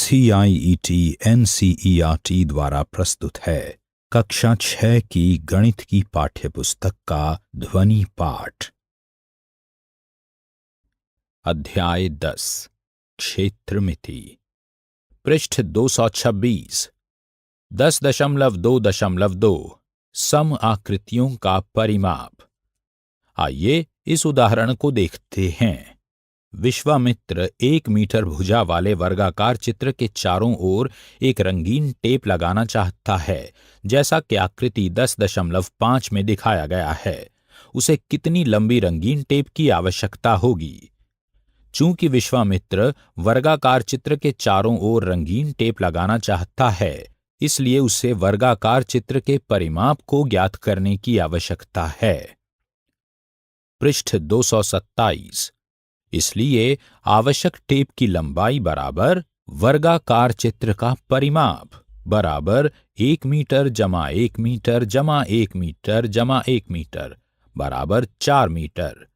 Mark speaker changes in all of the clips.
Speaker 1: CIET NCERT द्वारा प्रस्तुत है कक्षा 6 की गणित की पाठ्यपुस्तक का ध्वनि पाठ। अध्याय 10 क्षेत्रमिति। पृष्ठ 226। 10.2.2 सम आकृतियों का परिमाप। आइए इस उदाहरण को देखते हैं। विश्वामित्र 1 मीटर भुजा वाले वर्गाकार चित्र के चारों ओर एक रंगीन टेप लगाना चाहता है, जैसा कि आकृति 10.5 में दिखाया गया है। उसे कितनी लंबी रंगीन टेप की आवश्यकता होगी? चूंकि विश्वामित्र वर्गाकार चित्र के चारों ओर रंगीन टेप लगाना चाहता है, इसलिए उसे वर्गाकार चित्र के परिमाप को ज्ञात करने की आवश्यकता है। पृष्ठ 227। इसलिए आवश्यक टेप की लंबाई बराबर वर्गाकार चित्र का परिमाप बराबर 1 मीटर जमा 1 मीटर जमा 1 मीटर जमा 1 मीटर बराबर 4 मीटर।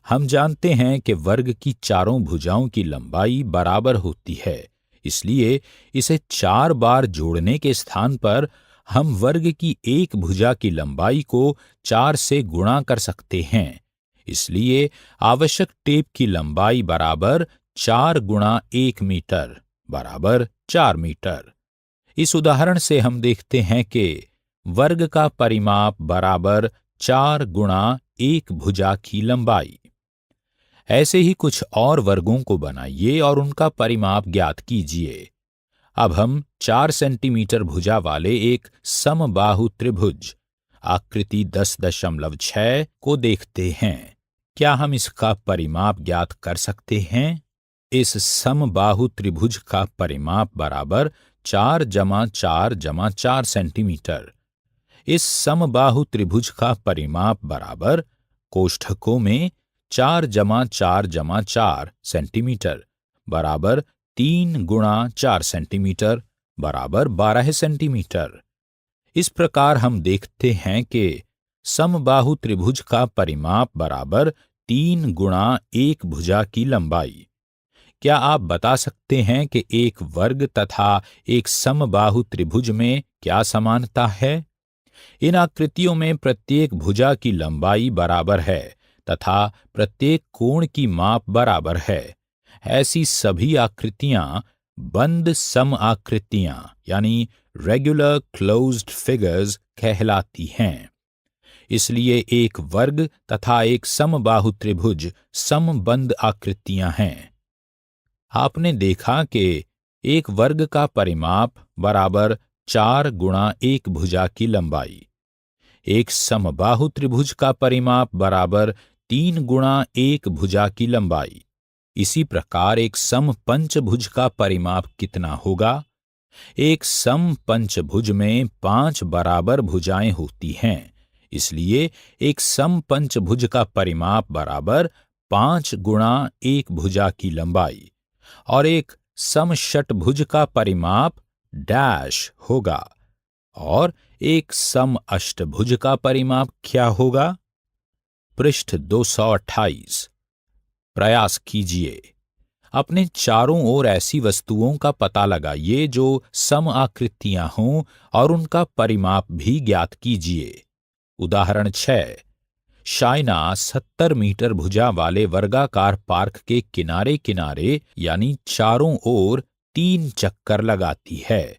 Speaker 1: हम जानते हैं कि वर्ग की चारों भुजाओं की लंबाई बराबर होती है, इसलिए इसे 4 बार जोड़ने के स्थान पर हम वर्ग की एक भुजा की लंबाई को 4 से गुणा कर सकते हैं। इसलिए आवश्यक टेप की लंबाई बराबर 4 गुणा 1 मीटर बराबर 4 मीटर। इस उदाहरण से हम देखते हैं कि वर्ग का परिमाप बराबर 4 गुणा 1 भुजा की लंबाई। ऐसे ही कुछ और वर्गों को बनाइए और उनका परिमाप ज्ञात कीजिए। अब हम 4 सेंटीमीटर भुजा वाले एक समबाहु त्रिभुज आकृति 10.6 को देखते हैं। क्या हम इसका परिमाप ज्ञात कर सकते हैं? इस समबाहु त्रिभुज का परिमाप बराबर 4 जमा 4 जमा 4 सेंटीमीटर। इस समबाहु त्रिभुज का परिमाप बराबर कोष्ठकों में 4 जमा 4 जमा 4 सेंटीमीटर बराबर 3 गुणा 4 सेंटीमीटर बराबर 12 सेंटीमीटर। इस प्रकार हम देखते हैं कि समबाहु त्रिभुज का परिमाप बराबर 3 गुणा 1 भुजा की लंबाई। क्या आप बता सकते हैं कि एक वर्ग तथा एक समबाहु त्रिभुज में क्या समानता है? इन आकृतियों में प्रत्येक भुजा की लंबाई बराबर है तथा प्रत्येक कोण की माप बराबर है। ऐसी सभी आकृतियां बंद सम आकृतियां यानी रेगुलर क्लोज्ड फिगर्स कहलाती हैं। इसलिए एक वर्ग तथा एक समबाहु त्रिभुज समबंद आकृतियां हैं। आपने देखा कि एक वर्ग का परिमाप बराबर 4 गुणा 1 भुजा की लंबाई। एक समबाहु त्रिभुज का परिमाप बराबर 3 गुणा 1 भुजा की लंबाई। इसी प्रकार एक समपंचभुज का परिमाप कितना होगा? एक समपंचभुज में 5 बराबर भुजाएं होती हैं, इसलिए एक समपंचभुज का परिमाप बराबर 5 गुणा 1 भुजा की लंबाई। और एक समषटभुज का परिमाप डैश होगा। और एक समअष्टभुज का परिमाप क्या होगा? पृष्ठ 228। प्रयास कीजिए। अपने चारों ओर ऐसी वस्तुओं का पता लगाइए जो सम आकृतियां हों और उनका परिमाप भी ज्ञात कीजिए। उदाहरण 6। शाइना 70 मीटर भुजा वाले वर्गाकार पार्क के किनारे किनारे यानी चारों ओर 3 चक्कर लगाती है।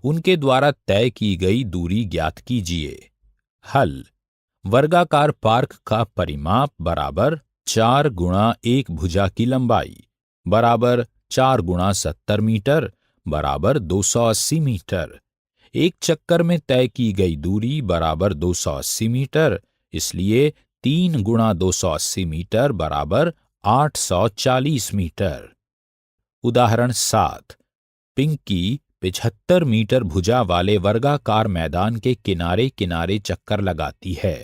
Speaker 1: उनके द्वारा तय की गई दूरी ज्ञात कीजिए। हल। वर्गाकार पार्क का परिमाप बराबर 4 गुणा 1 भुजा की लंबाई बराबर 4 गुणा 70 मीटर बराबर 280 मीटर। एक चक्कर में तय की गई दूरी बराबर 280 मीटर, इसलिए 3 गुणा 280 मीटर बराबर 840 मीटर। उदाहरण 7। पिंकी 75 मीटर भुजा वाले वर्गाकार मैदान के किनारे किनारे चक्कर लगाती है।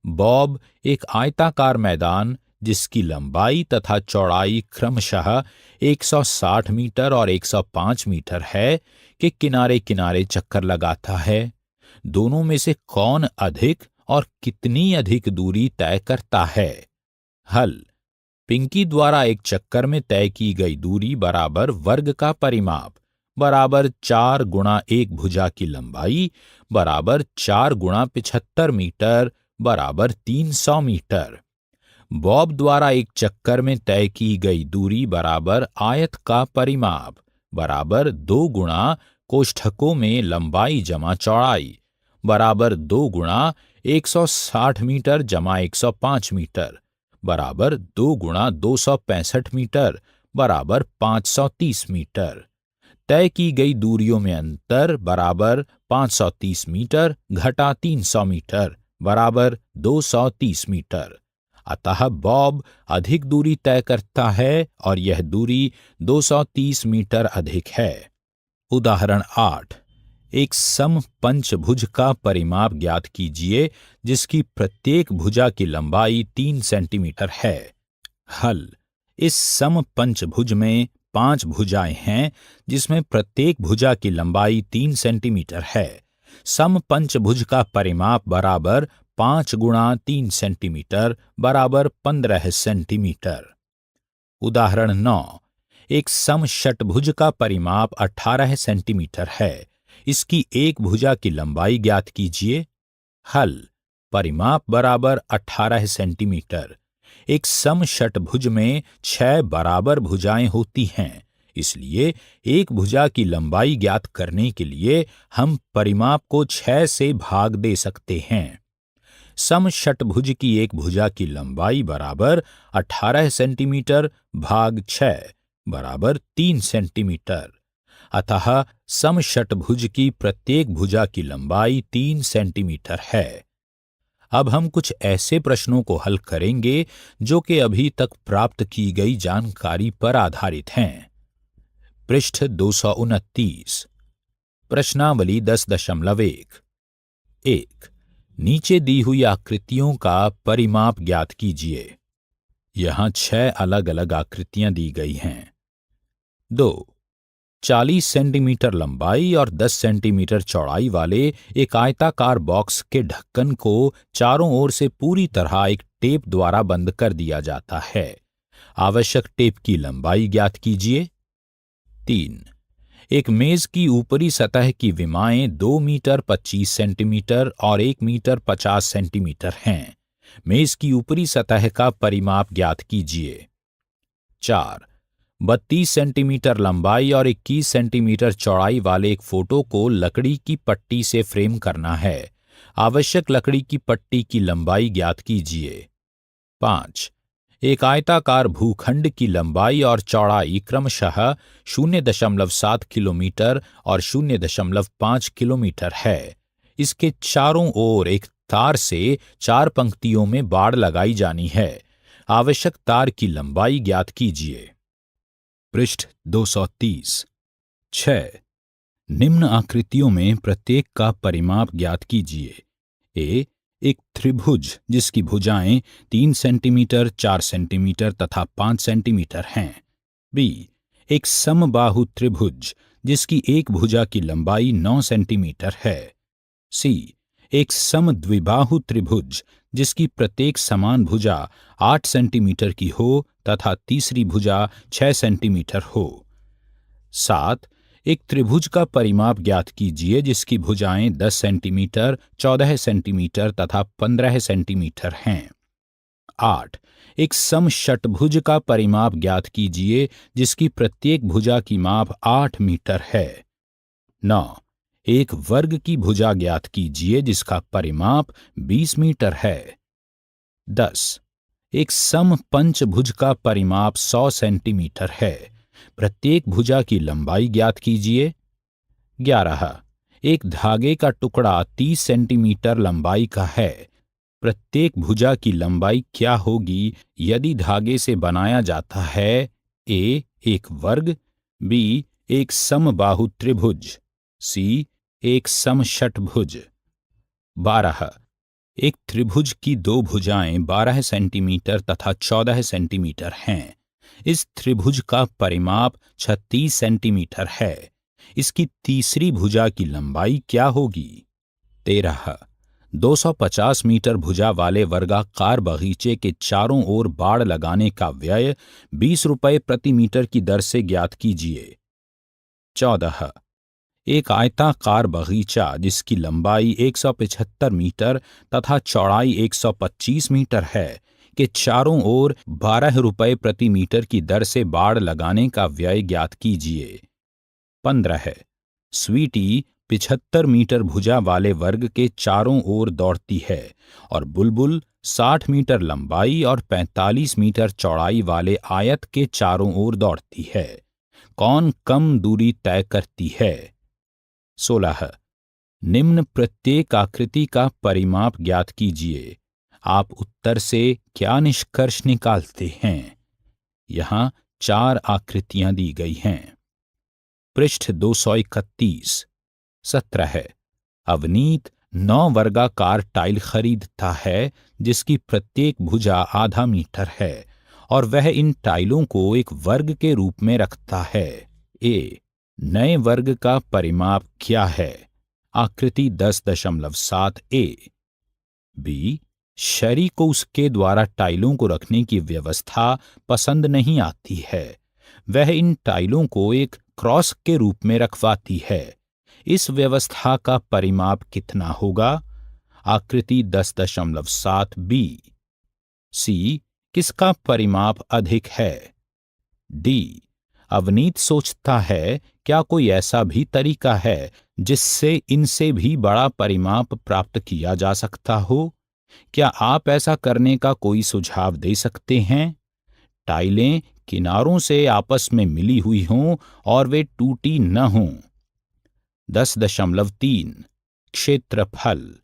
Speaker 1: बॉब एक आयताकार मैदान जिसकी लंबाई तथा चौड़ाई क्रमशः 160 मीटर और 105 मीटर है के किनारे किनारे चक्कर लगाता है। दोनों में से कौन अधिक और कितनी अधिक दूरी तय करता है? हल। पिंकी द्वारा एक चक्कर में तय की गई दूरी बराबर वर्ग का परिमाप बराबर 4 गुणा एक भुजा की लंबाई बराबर 4 गुणा 75 मीटर बराबर 300 मीटर। बॉब द्वारा एक चक्कर में तय की गई दूरी बराबर आयत का परिमाप बराबर 2 गुणा कोष्ठकों में लंबाई जमा चौड़ाई बराबर 2 गुणा 160 मीटर जमा 105 मीटर बराबर 2 गुणा 265 मीटर बराबर 530 मीटर। तय की गई दूरियों में अंतर बराबर 530 मीटर घटा 300 मीटर बराबर 230 मीटर। अतः बॉब अधिक दूरी तय करता है और यह दूरी 230 मीटर अधिक है। उदाहरण 8। एक समपंचभुज का परिमाप ज्ञात कीजिए जिसकी प्रत्येक भुजा की लंबाई 3 सेंटीमीटर है। हल। इस समपंचभुज में 5 भुजाएं हैं जिसमें प्रत्येक भुजा की लंबाई 3 सेंटीमीटर है। समपंचभुज का परिमाप बराबर 5 गुणा 3 सेंटीमीटर बराबर 15 सेंटीमीटर। उदाहरण 9। एक समषटभुज का परिमाप 18 सेंटीमीटर है। इसकी एक भुजा की लंबाई ज्ञात कीजिए। हल। परिमाप बराबर 18 सेंटीमीटर। एक समषटभुज में 6 बराबर भुजाएं होती हैं, इसलिए एक भुजा की लंबाई ज्ञात करने के लिए हम परिमाप को 6 से भाग दे सकते हैं। समषटभुज की एक भुजा की लंबाई बराबर 18 सेंटीमीटर भाग 6 बराबर 3 सेंटीमीटर। अतः समषटभुज की प्रत्येक भुजा की लंबाई 3 सेंटीमीटर है। अब हम कुछ ऐसे प्रश्नों को हल करेंगे जो कि अभी तक प्राप्त की गई जानकारी पर आधारित हैं। पृष्ठ 229। प्रश्नावली 10.1। 1। नीचे दी हुई आकृतियों का परिमाप ज्ञात कीजिए। यहां 6 अलग अलग आकृतियां दी गई हैं। 2। 40 सेंटीमीटर लंबाई और 10 सेंटीमीटर चौड़ाई वाले एक आयताकार बॉक्स के ढक्कन को चारों ओर से पूरी तरह एक टेप द्वारा बंद कर दिया जाता है। आवश्यक टेप की लंबाई ज्ञात कीजिए। 3। एक मेज की ऊपरी सतह की विमाएं 2 मीटर 25 सेंटीमीटर और 1 मीटर 50 सेंटीमीटर हैं। मेज की ऊपरी सतह का परिमाप ज्ञात कीजिए। 4। 32 सेंटीमीटर लंबाई और 21 सेंटीमीटर चौड़ाई वाले एक फोटो को लकड़ी की पट्टी से फ्रेम करना है। आवश्यक लकड़ी की पट्टी की लंबाई ज्ञात कीजिए। 5। एक आयताकार भूखंड की लंबाई और चौड़ाई क्रमशः 0.7 किलोमीटर और 0.5 किलोमीटर है। इसके चारों ओर एक तार से 4 पंक्तियों में बाड़ लगाई जानी है। आवश्यक तार की लंबाई ज्ञात कीजिए। पृष्ठ 230। 6। निम्न आकृतियों में प्रत्येक का परिमाप ज्ञात कीजिए। ए। एक त्रिभुज जिसकी भुजाएं 3 सेंटीमीटर 4 सेंटीमीटर तथा 5 सेंटीमीटर हैं। बी। एक समबाहु त्रिभुज जिसकी एक भुजा की लंबाई 9 सेंटीमीटर है। सी। एक समद्विबाहु त्रिभुज जिसकी प्रत्येक समान भुजा 8 सेंटीमीटर की हो तथा तीसरी भुजा 6 सेंटीमीटर हो। 7। एक त्रिभुज का परिमाप ज्ञात कीजिए जिसकी भुजाएं 10 सेंटीमीटर 14 सेंटीमीटर तथा 15 सेंटीमीटर हैं। 8। एक समषटभुज का परिमाप ज्ञात कीजिए जिसकी प्रत्येक भुजा की माप 8 मीटर है। 9। एक वर्ग की भुजा ज्ञात कीजिए जिसका परिमाप 20 मीटर है। 10। एक समपंचभुज का परिमाप 100 सेंटीमीटर है। प्रत्येक भुजा की लंबाई ज्ञात कीजिए। 11। एक धागे का टुकड़ा 30 सेंटीमीटर लंबाई का है। प्रत्येक भुजा की लंबाई क्या होगी यदि धागे से बनाया जाता है? ए। एक वर्ग। बी। एक समबाहु त्रिभुज। सी। एक समषटभुज। 12। एक त्रिभुज की 2 भुजाएं 12 सेंटीमीटर तथा 14 सेंटीमीटर हैं। इस त्रिभुज का परिमाप 36 सेंटीमीटर है। इसकी तीसरी भुजा की लंबाई क्या होगी? 13। 250 मीटर भुजा वाले वर्गाकार बगीचे के चारों ओर बाड़ लगाने का व्यय 20 रुपये प्रति मीटर की दर से ज्ञात कीजिए। 14. एक आयताकार बगीचा जिसकी लंबाई 175 मीटर तथा चौड़ाई 125 मीटर है के चारों ओर 12 रुपये प्रति मीटर की दर से बाड़ लगाने का व्यय ज्ञात कीजिए। 15. स्वीटी 75 मीटर भुजा वाले वर्ग के चारों ओर दौड़ती है और बुलबुल 60 मीटर लंबाई और 45 मीटर चौड़ाई वाले आयत के चारों ओर दौड़ती है। कौन कम दूरी तय करती है? 16. निम्न प्रत्येक आकृति का परिमाप ज्ञात कीजिए। आप उत्तर से क्या निष्कर्ष निकालते हैं? यहां 4 आकृतियां दी गई हैं। पृष्ठ 231। 17. अवनीत 9 वर्गाकार टाइल खरीदता है जिसकी प्रत्येक भुजा आधा मीटर है और वह इन टाइलों को एक वर्ग के रूप में रखता है। ए, नए वर्ग का परिमाप क्या है? आकृति 10.7 ए। बी, शरी को उसके द्वारा टाइलों को रखने की व्यवस्था पसंद नहीं आती है। वह इन टाइलों को एक क्रॉस के रूप में रखवाती है। इस व्यवस्था का परिमाप कितना होगा? आकृति 10.7 बी। सी, किसका परिमाप अधिक है? डी, अवनीत सोचता है क्या कोई ऐसा भी तरीका है जिससे इनसे भी बड़ा परिमाप प्राप्त किया जा सकता हो? क्या आप ऐसा करने का कोई सुझाव दे सकते हैं? टाइलें किनारों से आपस में मिली हुई हों और वे टूटी न हों। 10.3 क्षेत्रफल।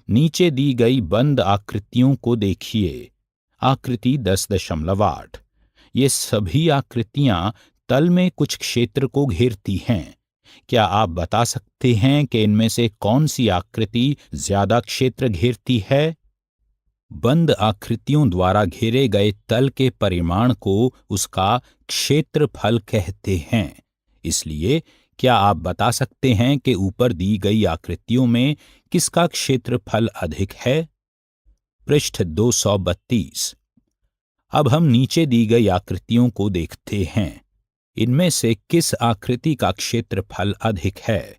Speaker 1: नीचे दी गई बंद आकृतियों को देखिए। आकृति 10.8। ये सभी आकृतियां तल में कुछ क्षेत्र को घेरती हैं। क्या आप बता सकते हैं कि इनमें से कौन सी आकृति ज्यादा क्षेत्र घेरती है? बंद आकृतियों द्वारा घेरे गए तल के परिमाण को उसका क्षेत्रफल कहते हैं। इसलिए क्या आप बता सकते हैं कि ऊपर दी गई आकृतियों में किसका क्षेत्रफल अधिक है? पृष्ठ 232। अब हम नीचे दी गई आकृतियों को देखते हैं। इनमें से किस आकृति का क्षेत्रफल अधिक है?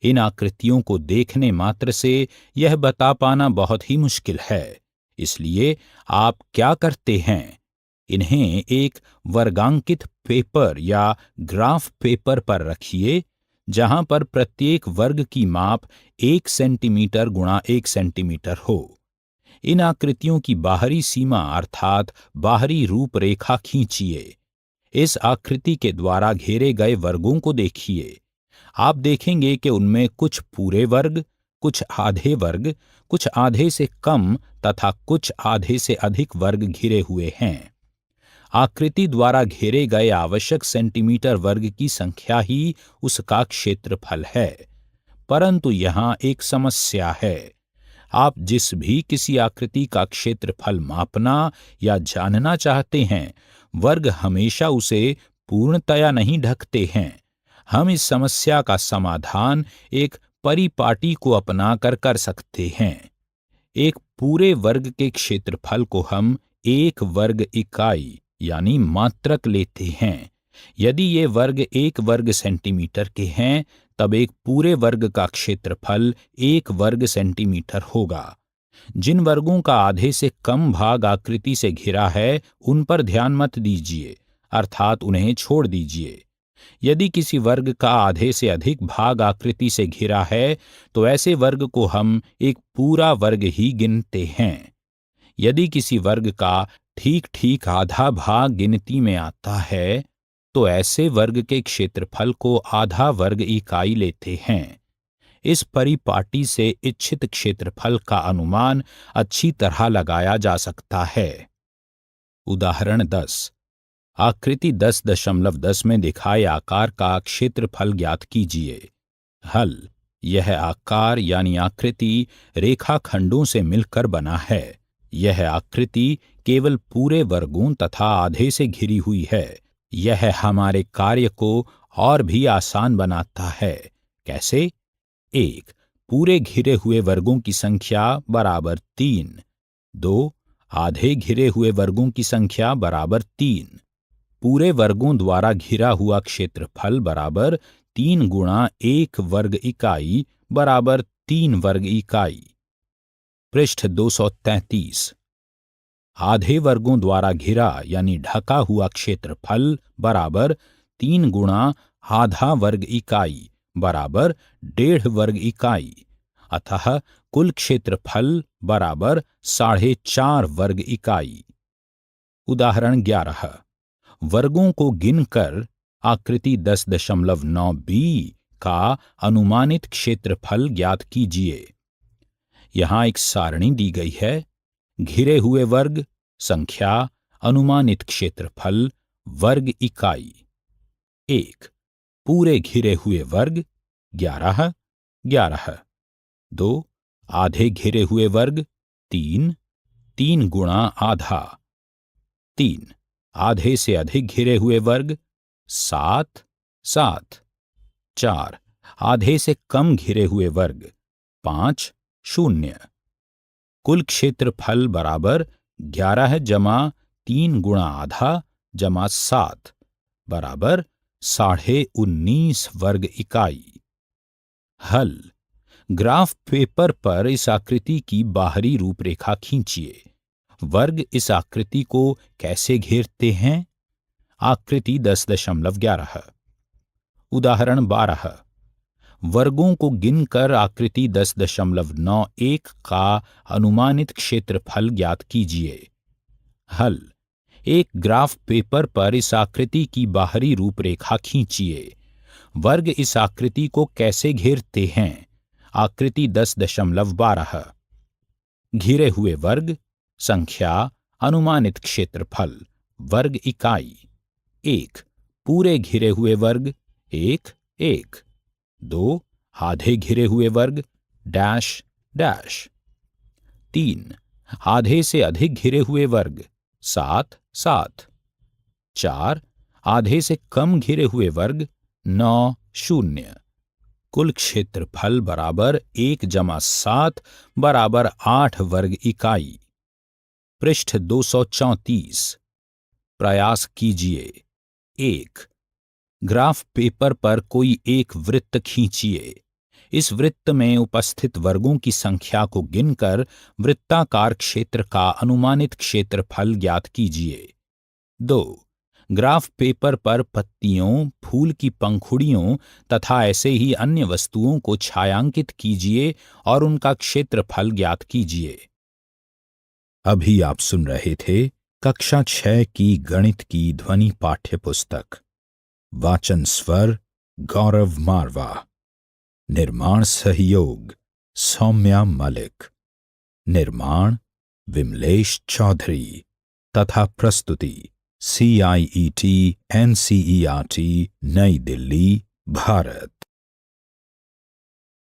Speaker 1: इन आकृतियों को देखने मात्र से यह बता पाना बहुत ही मुश्किल है। इसलिए आप क्या करते हैं? इन्हें एक वर्गांकित पेपर या ग्राफ पेपर पर रखिए जहां पर प्रत्येक वर्ग की माप 1 सेंटीमीटर गुणा 1 सेंटीमीटर हो। इन आकृतियों की बाहरी सीमा अर्थात बाहरी रूपरेखा खींचिए। इस आकृति के द्वारा घेरे गए वर्गों को देखिए। आप देखेंगे कि उनमें कुछ पूरे वर्ग, कुछ आधे वर्ग, कुछ आधे से कम तथा कुछ आधे से अधिक वर्ग घिरे हुए हैं। आकृति द्वारा घेरे गए आवश्यक सेंटीमीटर वर्ग की संख्या ही उसका क्षेत्रफल है। परंतु यहां एक समस्या है। आप जिस भी किसी आकृति का क्षेत्रफल मापना या जानना चाहते हैं, वर्ग हमेशा उसे पूर्णतया नहीं ढकते हैं। हम इस समस्या का समाधान एक परिपाटी को अपनाकर कर सकते हैं। एक पूरे वर्ग के क्षेत्रफल को हम 1 वर्ग इकाई यानी मात्रक लेते हैं। यदि ये वर्ग 1 वर्ग सेंटीमीटर के हैं, तब एक पूरे वर्ग का क्षेत्रफल 1 वर्ग सेंटीमीटर होगा। जिन वर्गों का आधे से कम भाग आकृति से घिरा है, उन पर ध्यान मत दीजिए, अर्थात उन्हें छोड़ दीजिए। यदि किसी वर्ग का आधे से अधिक भाग आकृति से घिरा है, तो ऐसे वर्ग को हम एक पूरा वर्ग ही गिनते हैं। यदि किसी वर्ग का ठीक ठीक आधा भाग गिनती में आता है, तो ऐसे वर्ग के क्षेत्रफल को आधा वर्ग इकाई लेते हैं। इस परिपाटी से इच्छित क्षेत्रफल का अनुमान अच्छी तरह लगाया जा सकता है। उदाहरण 10। आकृति 10.10 में दिखाए आकार का क्षेत्रफल ज्ञात कीजिए। हल। यह आकार यानी आकृति रेखाखंडों से मिलकर बना है। यह आकृति केवल पूरे वर्गों तथा आधे से घिरी हुई है। यह हमारे कार्य को और भी आसान बनाता है। कैसे? 1. पूरे घिरे हुए वर्गों की संख्या बराबर 3। 2. आधे घिरे हुए वर्गों की संख्या बराबर 3। पूरे वर्गों द्वारा घिरा हुआ क्षेत्रफल बराबर 3 गुणा 1 वर्ग इकाई बराबर 3 वर्ग इकाई। पृष्ठ 233। आधे वर्गों द्वारा घिरा यानी ढका हुआ क्षेत्रफल बराबर 3 गुणा आधा वर्ग इकाई बराबर 1.5 वर्ग इकाई, अतः कुल क्षेत्रफल बराबर 4.5 वर्ग इकाई। उदाहरण 11। वर्गों को गिनकर आकृति 10.9b का अनुमानित क्षेत्रफल ज्ञात कीजिए। यहां एक सारणी दी गई है। घिरे हुए वर्ग, संख्या, अनुमानित क्षेत्रफल, वर्ग इकाई। 1 पूरे घिरे हुए वर्ग 11 11। 2 आधे घिरे हुए वर्ग 3 गुणा आधा। 3 आधे से अधिक घिरे हुए वर्ग 7 7। 4 आधे से कम घिरे हुए वर्ग 5 0। कुल क्षेत्रफल बराबर 11 जमा 3 गुणा आधा जमा 7 बराबर 19.5 वर्ग इकाई। हल। ग्राफ पेपर पर इस आकृति की बाहरी रूपरेखा खींचिए। वर्ग इस आकृति को कैसे घेरते हैं? आकृति 10.11। उदाहरण 12। वर्गों को गिनकर आकृति 10.91 का अनुमानित क्षेत्रफल ज्ञात कीजिए। हल। एक ग्राफ पेपर पर इस आकृति की बाहरी रूपरेखा खींचिए। वर्ग इस आकृति को कैसे घेरते हैं? आकृति 10.12। घिरे हुए वर्ग, संख्या, अनुमानित क्षेत्रफल, वर्ग इकाई। 1 पूरे घिरे हुए वर्ग 1 1। 2 आधे घिरे हुए वर्ग डैश डैश। 3 आधे से अधिक घिरे हुए वर्ग 7 7। 4 आधे से कम घिरे हुए वर्ग 9 0। कुल क्षेत्रफल बराबर 1 जमा 7 बराबर 8 वर्ग इकाई। पृष्ठ 234। प्रयास कीजिए। 1 ग्राफ पेपर पर कोई एक वृत्त खींचिए। इस वृत्त में उपस्थित वर्गों की संख्या को गिनकर वृत्ताकार क्षेत्र का अनुमानित क्षेत्रफल ज्ञात कीजिए। 2 ग्राफ पेपर पर पत्तियों, फूल की पंखुड़ियों तथा ऐसे ही अन्य वस्तुओं को छायांकित कीजिए और उनका क्षेत्रफल ज्ञात कीजिए। अभी आप सुन रहे थे कक्षा 6 की गणित की ध्वनि पाठ्य पुस्तक। वाचन स्वर गौरव मारवा। निर्माण सहयोग सौम्या मलिक। निर्माण विमलेश चौधरी तथा प्रस्तुति CIET NCERT नई दिल्ली, भारत।